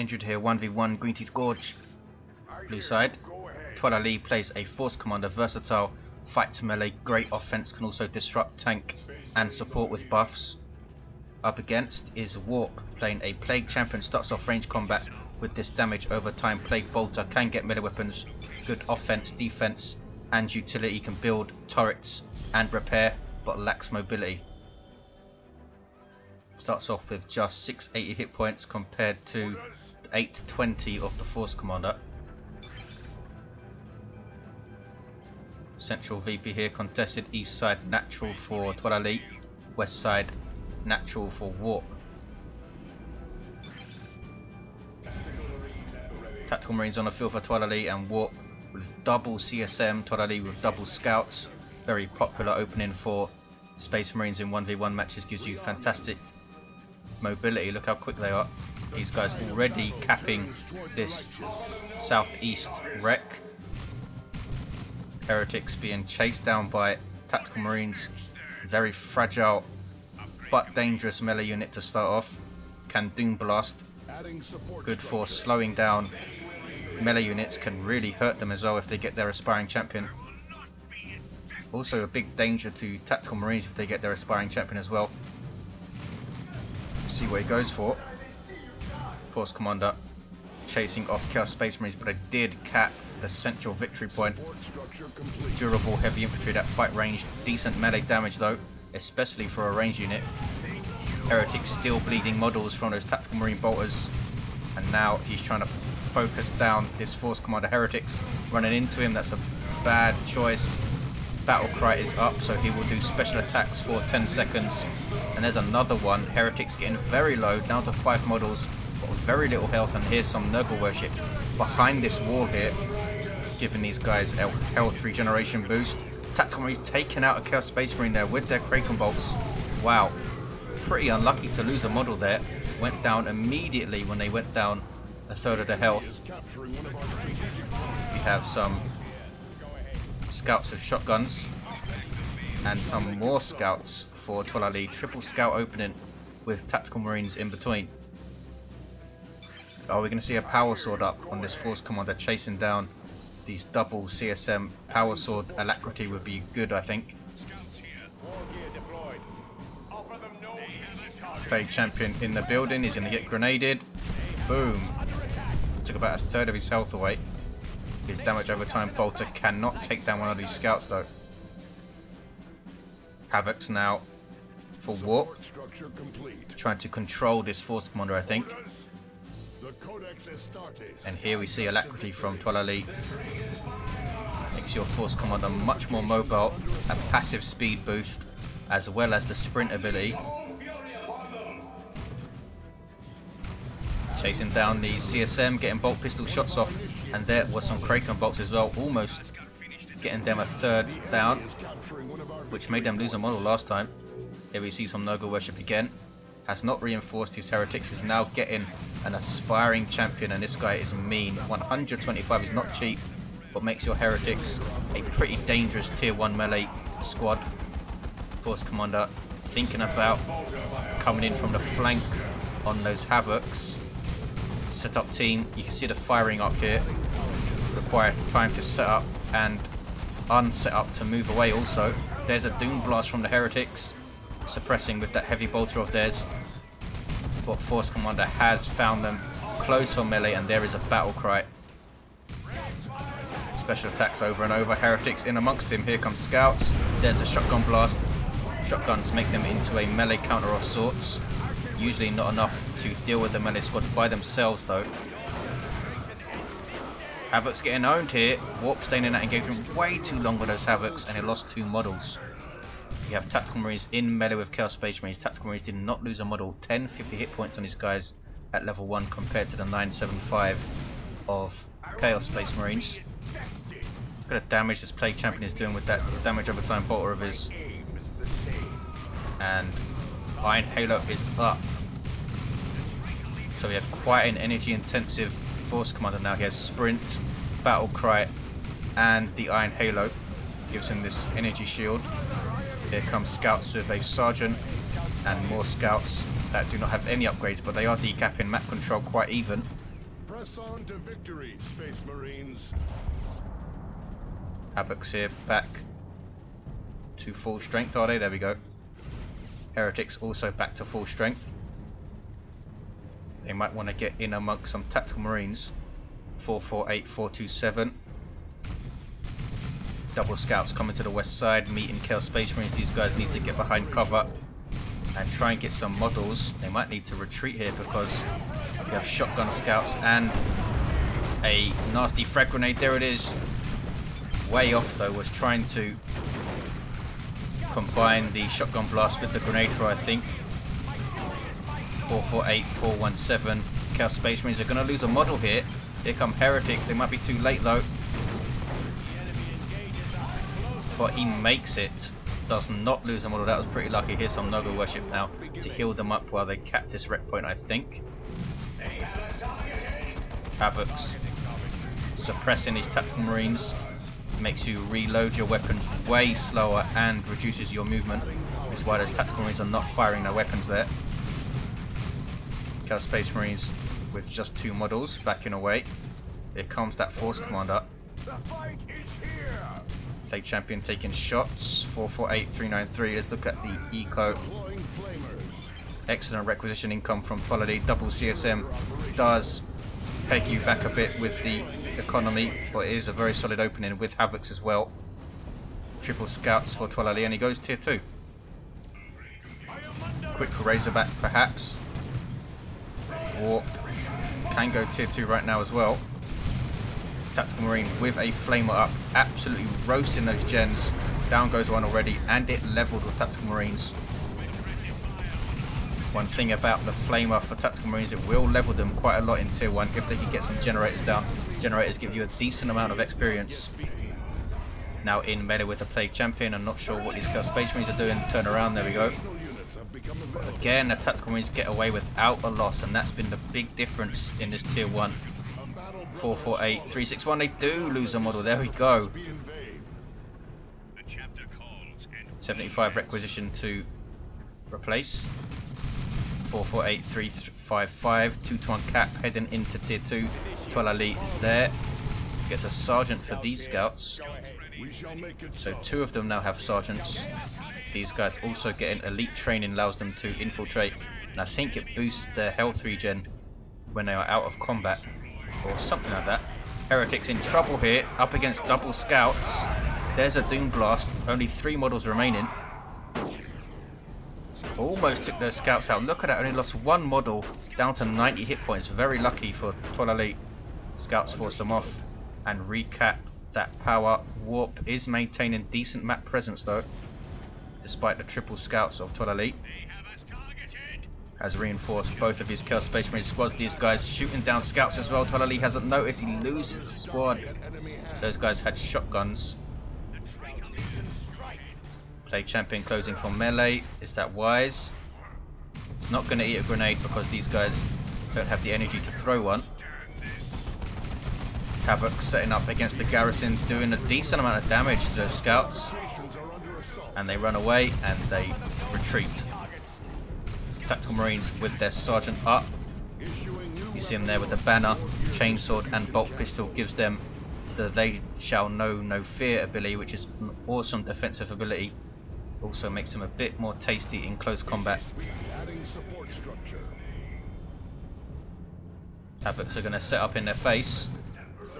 injured here. 1v1 Green Tooth Gorge. Blue side. Toilailee plays a Force Commander, versatile, fights melee, great offense, can also disrupt, tank and support with buffs. Up against is Warp, playing a Plague Champion, starts off range combat with this damage over time. Plague Bolter can get melee weapons, good offense, defense and utility, can build turrets and repair but lacks mobility. Starts off with just 680 hit points compared to 820 of the Force Commander. Central VP here contested, east side natural for Toilailee, west side natural for Warp. Tactical Marines on the field for Toilailee and Warp with double CSM, Toilailee with double scouts. Very popular opening for Space Marines in 1v1 matches, gives you fantastic mobility. Look how quick they are. These guys already capping this southeast wreck. Heretics being chased down by Tactical Marines. Very fragile but dangerous melee unit to start off. Can Doom Blast, good for slowing down melee units, can really hurt them as well if they get their aspiring champion. Also a big danger to Tactical Marines if they get their aspiring champion as well. See what he goes for. Force Commander chasing off Chaos Space Marines, but I did cap the central victory point. Durable heavy infantry that fight range, decent melee damage though, especially for a range unit. Heretics still bleeding models from those Tactical Marine bolters, and now he's trying to focus down this Force Commander. Heretics running into him, that's a bad choice. Battle Cry is up, so he will do special attacks for 10 seconds. And there's another one. Heretics getting very low, down to 5 models, but with very little health. And here's some Nurgle worship behind this wall here, giving these guys a health regeneration boost. Tactical Marines taking out a Chaos Space Marine there with their Kraken bolts. Wow, pretty unlucky to lose a model there. Went down immediately when they went down a third of their health. We have some scouts with shotguns and some more scouts for Toilailee. Triple scout opening with Tactical Marines in between. Are we going to see a power sword up on this Force Commander chasing down these double CSM? Power sword alacrity would be good, I think. Plague Champion in the building, he's going to get grenaded. Boom. Took about a third of his health away. His damage over time bolter cannot take down one of these scouts though. Havoc's now for Warp, trying to control this Force Commander, I think. And here we see alacrity from Toilailee. Makes your Force Commander much more mobile, a passive speed boost as well as the sprint ability. Chasing down the CSM, getting bolt pistol shots off, and there was some Kraken bolts as well, almost getting them a third down, which made them lose a model last time. Here we see some Nurgle worship again. Has not reinforced his Heretics, is now getting an aspiring champion, and this guy is mean. 125 is not cheap, but makes your Heretics a pretty dangerous tier 1 melee squad. Force Commander thinking about coming in from the flank on those Havocs. Set up team, you can see the firing up here. Require time to set up and unset up to move away also. There's a Doom Blast from the Heretics, suppressing with that heavy bolter of theirs. But Force Commander has found them close for melee, and there is a Battle Cry. Special attacks over and over, Heretics in amongst him. Here comes Scouts, there's the Shotgun Blast. Shotguns make them into a melee counter of sorts. Usually not enough to deal with the melee squad by themselves though. Havoc's getting owned here. Warp staying in that engagement way too long with those Havocs, and he lost 2 models. You have Tactical Marines in melee with Chaos Space Marines. Tactical Marines did not lose a model. 1050 hit points on these guys at level 1 compared to the 975 of Chaos Space Marines. Look at the damage this Plague Champion is doing with that damage over time bolter of his. And Iron Halo is up. So we have quite an energy intensive Force Commander now. He has Sprint, Battle Cry and the Iron Halo. Gives him this energy shield. Here comes Scouts with a Sergeant and more Scouts that do not have any upgrades, but they are decapping map control quite even. Press on to victory, Space Marines. Havoc's here, back to full strength, are they? There we go. Heretics also back to full strength. They might want to get in amongst some tactical marines. 448, 427. Double scouts coming to the west side, meeting Chaos Space Marines. These guys need to get behind cover and try and get some models. They might need to retreat here because we have shotgun scouts and a nasty frag grenade. There it is. Way off though, was trying to combine the shotgun blast with the grenade throw, I think. 448, 417. Chaos Space Marines are going to lose a model here. Here come Heretics. They might be too late though. But he makes it. Does not lose a model. That was pretty lucky. Here's some Nurgle worship now to heal them up while they cap this wreck point, I think. Havoc's suppressing these tactical marines. Makes you reload your weapons way slower and reduces your movement. Which is why those tactical marines are not firing their weapons there. Chaos Space Marines with just 2 models backing away. Here comes that force commander. Play champion taking shots. 448, 393. Let's look at the eco. Excellent requisition income from Toilailee. Double CSM does peg you back a bit with the economy, but it is a very solid opening with Havoc's as well. Triple scouts for Toilailee, and he goes tier 2. Quick Razorback perhaps. Warp can go tier 2 right now as well. Tactical Marine with a flamer up, absolutely roasting those gens. Down goes one already, and it leveled with Tactical Marines. One thing about the flamer for Tactical Marines, it will level them quite a lot in tier 1 if they can get some generators down. Generators give you a decent amount of experience. Now in melee with the Plague Champion. I'm not sure what these Chaos Space Marines are doing. Turn around, there we go. But again, the Tactical Marines get away without a loss, and that's been the big difference in this tier 1. 448, 361, they do lose a model, there we go. 75 requisition to replace. 448, 355, 2-to-1 cap heading into tier 2. Toilailee is there. Gets a sergeant for these scouts. So 2 of them now have sergeants. These guys also getting elite training, allows them to infiltrate. And I think it boosts their health regen when they are out of combat. Or something like that. Heretics in trouble here, up against double scouts. There's a Doom Blast, only 3 models remaining. Almost took those scouts out. Look at that, only lost 1 model, down to 90 hit points. Very lucky for Toilailee. Scouts forced them off and recap that power. Warp is maintaining decent map presence though, despite the triple scouts of Toilailee. Has reinforced both of his Chaos Space Marine squads. These guys shooting down scouts as well. Toilailee hasn't noticed, he loses the squad. Those guys had shotguns. Play champion closing from melee. Is that wise? He's not going to eat a grenade because these guys don't have the energy to throw one. Havoc setting up against the garrison, doing a decent amount of damage to those scouts. And they run away and they retreat. Tactical Marines with their sergeant up. You see them there with the banner, chainsword and bolt pistol. Gives them the They Shall Know No Fear ability, which is an awesome defensive ability. Also makes them a bit more tasty in close combat. Havocs are going to set up in their face.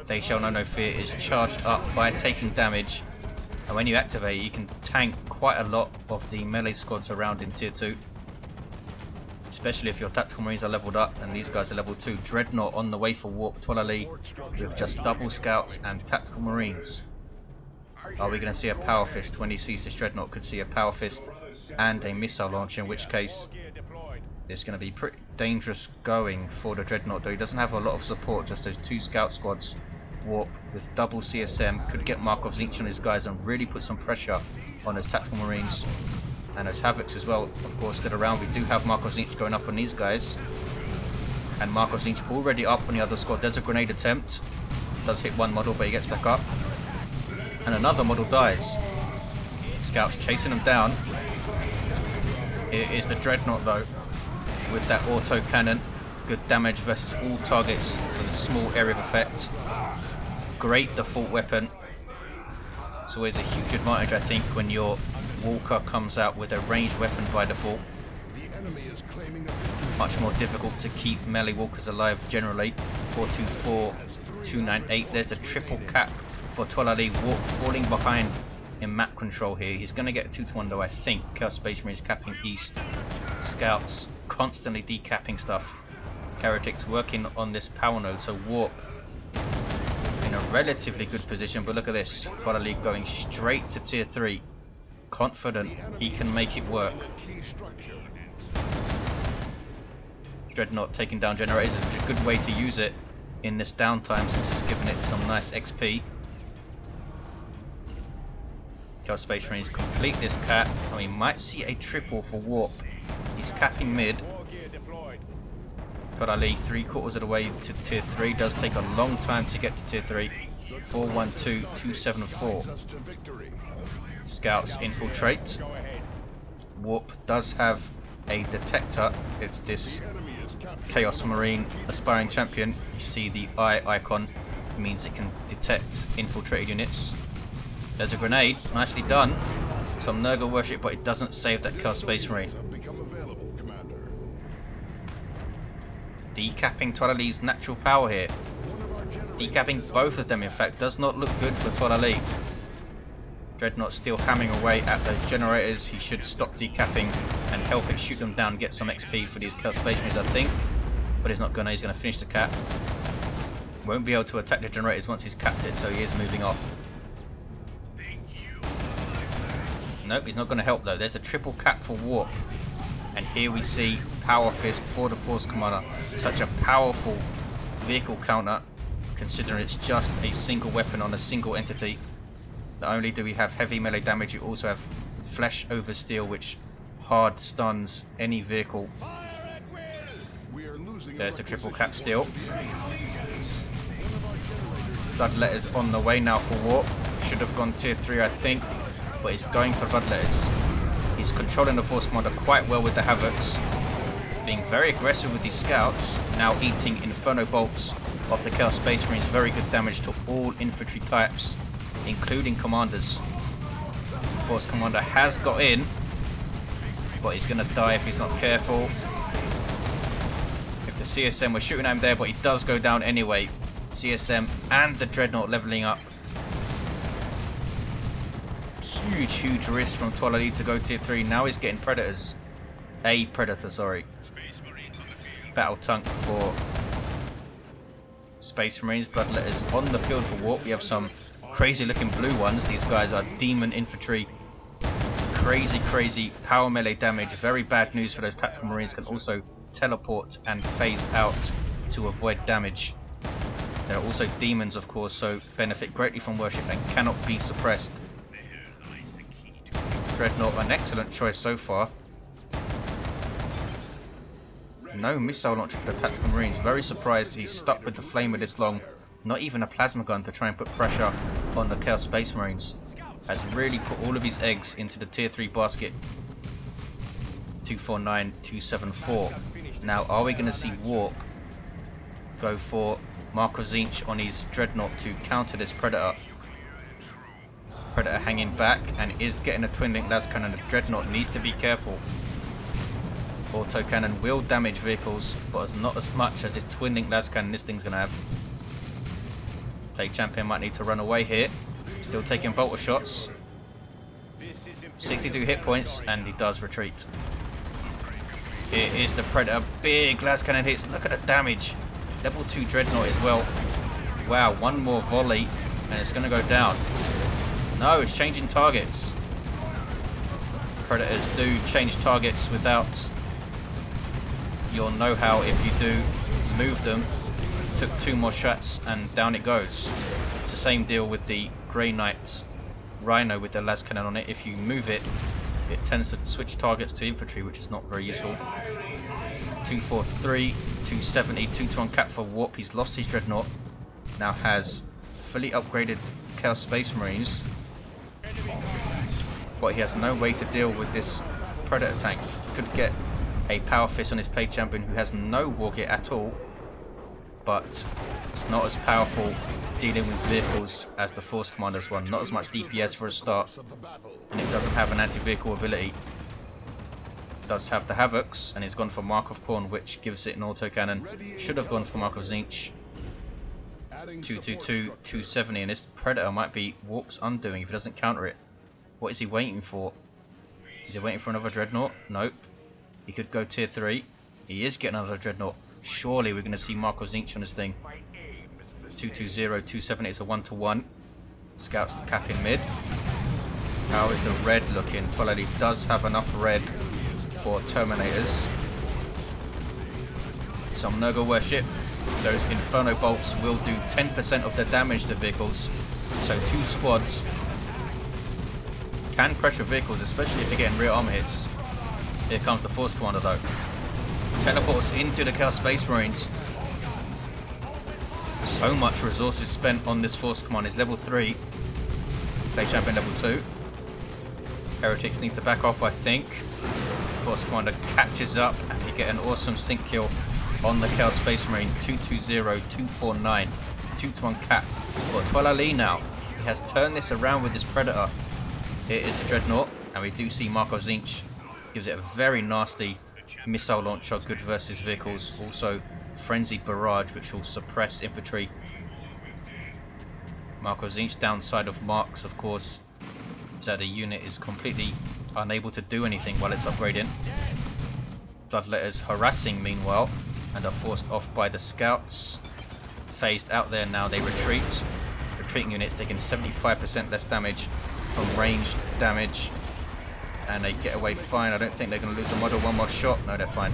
They Shall Know No Fear is charged up by taking damage, and when you activate you can tank quite a lot of the melee squads around in tier 2. Especially if your Tactical Marines are leveled up and these guys are level 2. Dreadnought on the way for Warp. Toilailee with just double scouts and Tactical Marines. Are we going to see a Power Fist? When he sees this Dreadnought, could see a Power Fist and a missile launcher, in which case it's going to be pretty dangerous going for the Dreadnought, though he doesn't have a lot of support, just those 2 scout squads. Warp with double CSM could get Mark of Zinch on his guys and really put some pressure on those Tactical Marines. And those Havocs as well, of course, still around. We do have Mark of Zinch going up on these guys. And Mark of Zinch already up on the other squad. There's a grenade attempt. Does hit 1 model, but he gets back up. And another model dies. Scouts chasing him down. Here is the Dreadnought though, with that auto cannon. Good damage versus all targets with a small area of effect. Great default weapon. It's always a huge advantage, I think, when your walker comes out with a ranged weapon by default. Much more difficult to keep melee walkers alive generally. 424, 298. There's the triple cap for Toilailee. Warp falling behind in map control here. He's going to get a 2-to-1 though, I think. Chaos Space Marines capping east. Scouts constantly decapping stuff. Heretics working on this power node, so Warp in a relatively good position, but look at this. Toilailee going straight to tier 3. Confident he can make it work. Dreadnought taking down generators is a good way to use it in this downtime since it's given it some nice XP. Chaos Space Marines complete this cap, and we might see a triple for Warp. He's capping mid. Toilailee 3/4 of the way to tier 3. Does take a long time to get to tier 3. 412, 274. Scouts infiltrate. Warp does have a detector. It's this Chaos Marine aspiring champion. You see the eye icon, it means it can detect infiltrated units. There's a grenade, nicely done. Some Nurgle worship, but it doesn't save that Chaos Space Marine. Decapping Toilailee's natural power here. Decapping both of them, in fact, does not look good for Toilailee. Dreadnought still hammering away at those generators. He should stop decapping and help it shoot them down, get some XP for these Chaos Space Marines, I think. But he's not gonna, he's gonna finish the cap. Won't be able to attack the generators once he's capped it, so he is moving off. Nope, he's not gonna help though. There's the triple cap for Warp. And here we see Power Fist for the Force Commander. Such a powerful vehicle counter, considering it's just a single weapon on a single entity. Not only do we have heavy melee damage, you also have flesh over steel, which hard stuns any vehicle. There's the triple cap still. Bloodletters on the way now for Warp. Should have gone tier 3, I think, but he's going for Bloodletters. He's controlling the Force Commander quite well with the Havocs, being very aggressive with these scouts, now eating Inferno Bolts of the Chaos Space Marines. Very good damage to all infantry types, including commanders. Force Commander has got in, but he's going to die if he's not careful. If the CSM was shooting at him there, but he does go down anyway. CSM and the Dreadnought leveling up. Huge risk from Toilailee to go tier 3. Now he's getting Predators. A Predator, sorry. Battle tank for Space Marines. Bloodletters on the field for Warp. We have some crazy looking blue ones. These guys are demon infantry. Crazy power melee damage. Very bad news for those tactical marines. Can also teleport and phase out to avoid damage. There are also demons, of course, so benefit greatly from worship and cannot be suppressed. Dreadnought, an excellent choice so far. No missile launcher for the tactical marines. Very surprised he's stuck with the flamer this long. Not even a plasma gun to try and put pressure on the Chaos Space Marines. Has really put all of his eggs into the tier 3 basket. 249, 274. Now, are we going to see Warp go for Marco Zinch on his Dreadnought to counter this Predator? Predator hanging back and is getting a twin link las cannon. The Dreadnought needs to be careful. Auto cannon will damage vehicles, but not as much as this twin link las cannon this thing's gonna have. Plague Champion might need to run away here. Still taking bolter shots. 62 hit points, and he does retreat. Here is the Predator. Big las cannon hits. Look at the damage. Level 2 Dreadnought as well. Wow, one more volley, and it's gonna go down. No, it's changing targets. Predators do change targets without your know-how. If you do move them, took 2 more shots and down it goes. It's the same deal with the Grey Knight's Rhino with the las cannon on it. If you move it, it tends to switch targets to infantry, which is not very useful. 243, 270, 2-to-1 cap for Warp. He's lost his Dreadnought. Now has fully upgraded Chaos Space Marines. But he has no way to deal with this Predator tank. He could get a Power Fist on his Plague Champion who has no war gear at all, but it's not as powerful dealing with vehicles as the Force Commander's one. Not as much DPS for a start, and it doesn't have an anti-vehicle ability. It does have the Havocs, and it's gone for Mark of Korn, which gives it an autocannon. Should have gone for Mark of Tzeentch. 222, 270, and this Predator might be Warp's undoing if he doesn't counter it. What is he waiting for? Is he waiting for another Dreadnought? Nope. He could go tier 3. He is getting another Dreadnought. Surely we're going to see Mark of Tzeentch on this thing. 220, 270 is a 1-to-1. Scouts capping mid. How is the red looking? Toilailee does have enough red for Terminators. Some Nurgle worship. Those Inferno bolts will do 10% of the damage to vehicles. So 2 squads can pressure vehicles, especially if you're getting rear armor hits. Here comes the Force Commander though. Teleports into the Chaos Space Marines. So much resources spent on this Force Commander. It's level 3. Plague Champion level 2. Heretics need to back off, I think. Force Commander catches up and you get an awesome sync kill on the Chaos Space Marine. 220, 249. 2-to-1 cap for Toilailee now. He has turned this around with this Predator. Here is the Dreadnought, and we do see Mark of Tzeentch gives it a very nasty missile launcher, good versus vehicles. Also Frenzied Barrage, which will suppress infantry. Mark of Tzeentch, downside of Marks, of course, is that the unit is completely unable to do anything while it's upgrading. Bloodletters harassing meanwhile, and are forced off by the scouts. Phased out there now, they retreat. Retreating units taking 75% less damage from ranged damage, and they get away fine. I don't think they're going to lose the model one more shot. No, they're fine.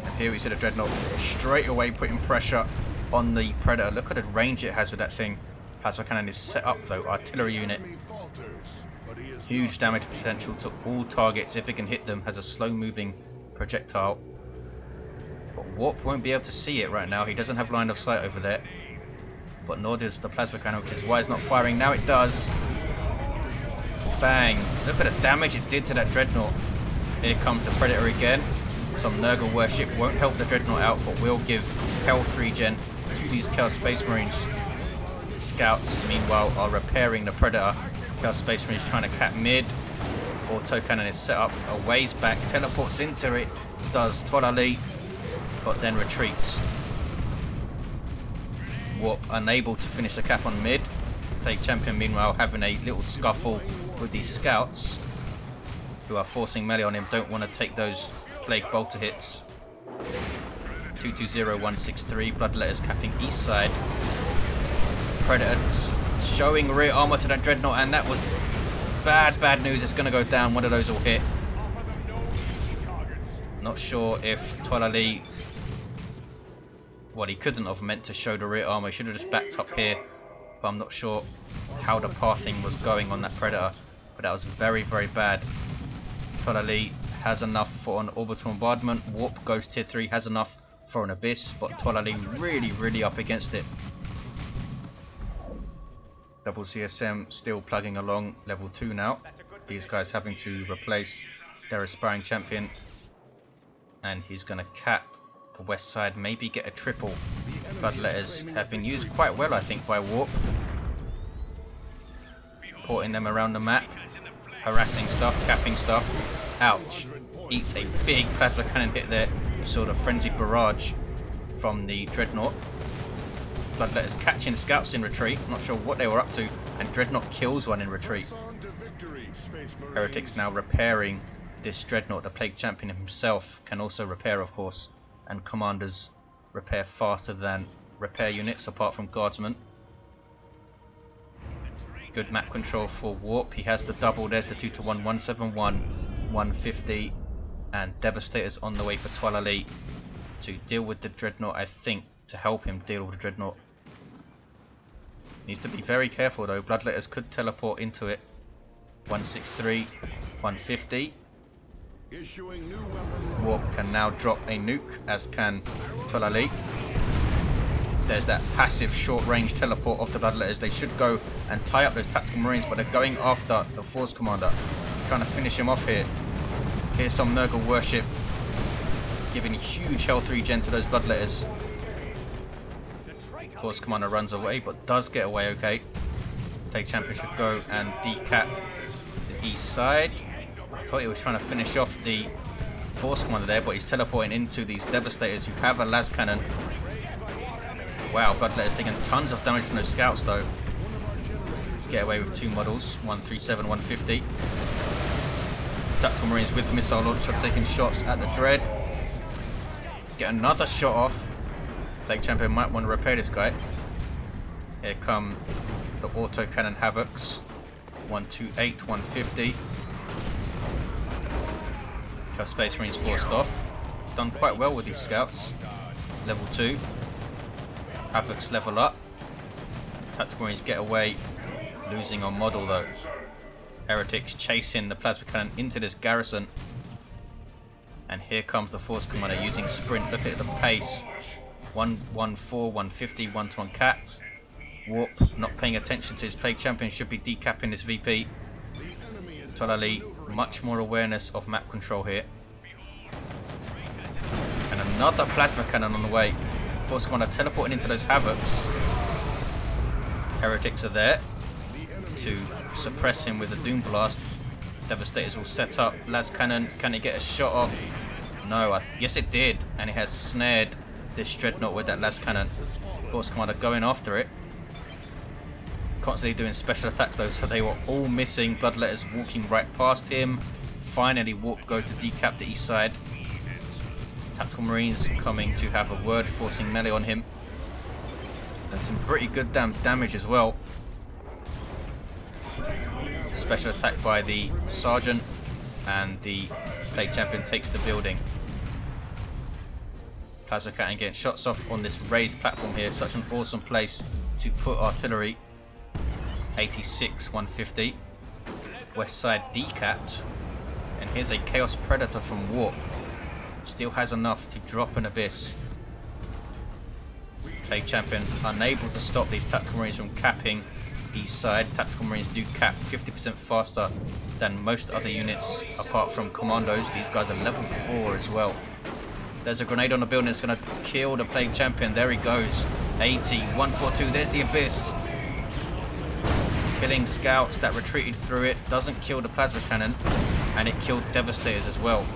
And here we see the Dreadnought straight away putting pressure on the Predator. Look at the range it has with that thing. Plasma cannon is set up though. Artillery unit. Huge damage potential to all targets if it can hit them. Has a slow moving projectile. But Warp won't be able to see it right now. He doesn't have line of sight over there. But nor does the plasma cannon, which is why it's not firing. Now it does. Bang. Look at the damage it did to that Dreadnought. Here comes the Predator again. Some Nurgle worship won't help the Dreadnought out, but will give health regen to these Chaos Space Marines. Scouts, meanwhile, are repairing the Predator. Chaos Space Marines trying to cap mid. Autocannon is set up a ways back. Teleports into it. Does Toilailee, but then retreats. Warp unable to finish the cap on mid. Plague Champion meanwhile having a little scuffle with these scouts who are forcing melee on him. Don't want to take those Plague Bolter hits. 220, 163. Bloodletters capping east side. Predator showing rear armor to that Dreadnought, and that was bad news. It's going to go down. One of those will hit. Not sure if Toilailee, well, he couldn't have meant to show the rear armor. He should have just backed up here, but I'm not sure how the pathing was going on that Predator. But that was very bad. Toilailee has enough for an orbital bombardment. Warp goes tier 3, has enough for an Abyss, but Toilailee really up against it. Double CSM still plugging along, level 2 now. These guys having to replace their aspiring champion, and he's going to cap the west side, maybe get a triple. Bloodletters have been used quite well, I think, by Warp. Porting them around the map, harassing stuff, capping stuff. Ouch. Eats a big plasma cannon hit there. You saw the Frenzied Barrage from the Dreadnought. Bloodletters catching scouts in retreat. Not sure what they were up to. And Dreadnought kills one in retreat. Heretics now repairing this Dreadnought. The Plague Champion himself can also repair, of course. And commanders repair faster than repair units, apart from guardsmen. Good map control for Warp. He has the double. There's the 2-to-1, 171, 150, and Devastators on the way for Toilailee to deal with the Dreadnought, I think, to help him deal with the Dreadnought. Needs to be very careful though. Bloodletters could teleport into it. 163, 150. Warp can now drop a nuke, as can Toilailee. There's that passive short range teleport of the Bloodletters. They should go and tie up those tactical marines, but they're going after the Force Commander, trying to finish him off here. Here's some Nurgle worship, giving huge health regen to those bloodletters. Force Commander runs away, but does get away okay. Plague Champion should go and decap the east side. I thought he was trying to finish off the Force Commander there, but he's teleporting into these Devastators who have a las cannon. Wow, bloodletters taking tons of damage from those scouts though. Get away with 2 models, 137, 150. Tactical Marines with missile launcher taking shots at the Dread. Get another shot off. Plague Champion might want to repair this guy. Here come the autocannon Havocs. 128, 150. Space Marines forced off. Done quite well with these scouts. Level 2. Havocs level up. Tactical Marines get away, losing on model though. Heretics chasing the plasma cannon into this garrison. And here comes the Force Commander using sprint. Look at the pace. 114, 150, 1-to-1 cap. Warp not paying attention to his Plague Champion, should be decapping this VP. Toilailee, much more awareness of map control here. And another plasma cannon on the way. Force Commander teleporting into those Havocs. Heretics are there to suppress him with a Doom Blast. Devastators will set up. Las Cannon, can he get a shot off? No, yes it did. And it has snared this Dreadnought with that Las Cannon. Force Commander going after it. Constantly doing special attacks though, so they were all missing. Bloodletters walking right past him. Finally Warp goes to decap the east side. Tactical Marines coming to have a word, forcing melee on him. Done some pretty good damage as well. Special attack by the Sergeant, and the Plague Champion takes the building. Plasma Cannon getting shots off on this raised platform here. Such an awesome place to put artillery. 86, 150. West side decapped. And here's a Chaos Predator from Warp. Still has enough to drop an Abyss. Plague Champion unable to stop these Tactical Marines from capping east side. Tactical Marines do cap 50% faster than most other units apart from Commandos. These guys are level 4 as well. There's a grenade on the building that's going to kill the Plague Champion. There he goes. 80, 142, there's the Abyss. Killing scouts that retreated through it. Doesn't kill the plasma cannon, and it killed Devastators as well.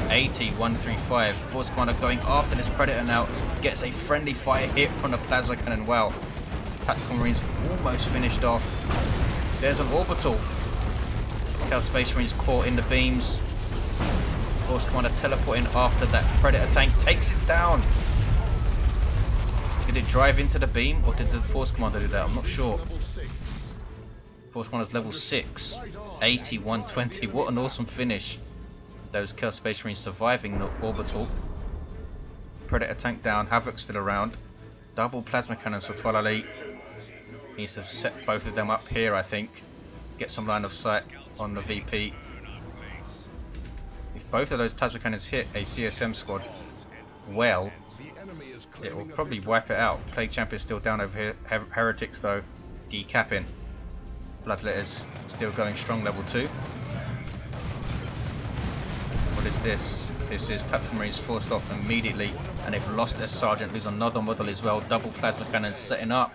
80, 135. Force Commander going after this Predator now. Gets a friendly fire hit from the plasma cannon. Wow. Tactical Marines almost finished off. There's an orbital. Chaos Space Marines caught in the beams. Force Commander teleporting after that Predator tank. Takes it down. Did it drive into the beam, or did the Force Commander do that? I'm not sure. Force Commander's level 6. 80, 120. What an awesome finish. Those Chaos Space Marines surviving the orbital. Predator tank down. Havoc still around. Double plasma cannons for Toilailee. Needs to set both of them up here, I think. Get some line of sight on the VP. If both of those plasma cannons hit a CSM squad, well, it will probably wipe it out. Plague Champion still down over here. Heretics though, decapping. Bloodletters still going strong, level 2. What is this? This is Tactical Marines forced off immediately, and they've lost their Sergeant, lose another model as well. Double plasma cannons setting up.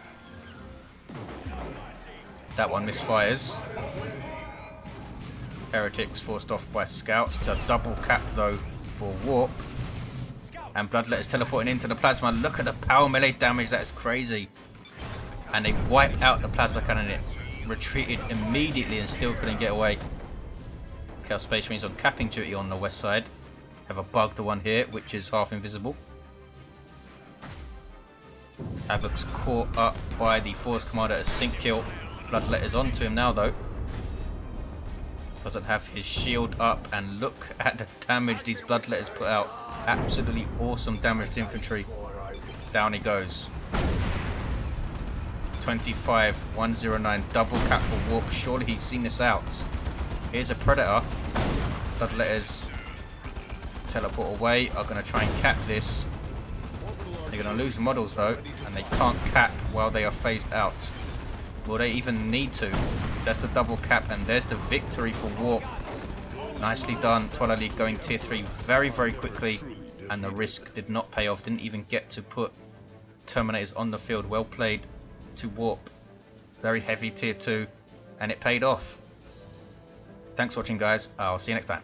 That one misfires. Heretics forced off by scouts. The double cap though for Warp. And Bloodletters teleporting into the plasma. Look at the power melee damage, that is crazy. And they wiped out the plasma cannon. It retreated immediately and still couldn't get away. Chaos Space Marines on capping duty on the west side. Have a bug, the one here, which is half invisible. Havoc's caught up by the Force Commander as sync kill. Bloodletters onto him now though. Doesn't have his shield up, and look at the damage these Bloodletters put out. Absolutely awesome damage to infantry. Down he goes. 25, 109, double cap for Warp. Surely he's seen this out. Here's a Predator. Bloodletters teleport away, are going to try and cap this. They're going to lose models though, and they can't cap while they are phased out. Will they even need to? That's the double cap, and there's the victory for Warp. Nicely done. Toilailee going tier 3 very, very quickly, and the risk did not pay off. Didn't even get to put Terminators on the field. Well played to warp. Very heavy tier 2, and it paid off. Thanks for watching, guys. I'll see you next time.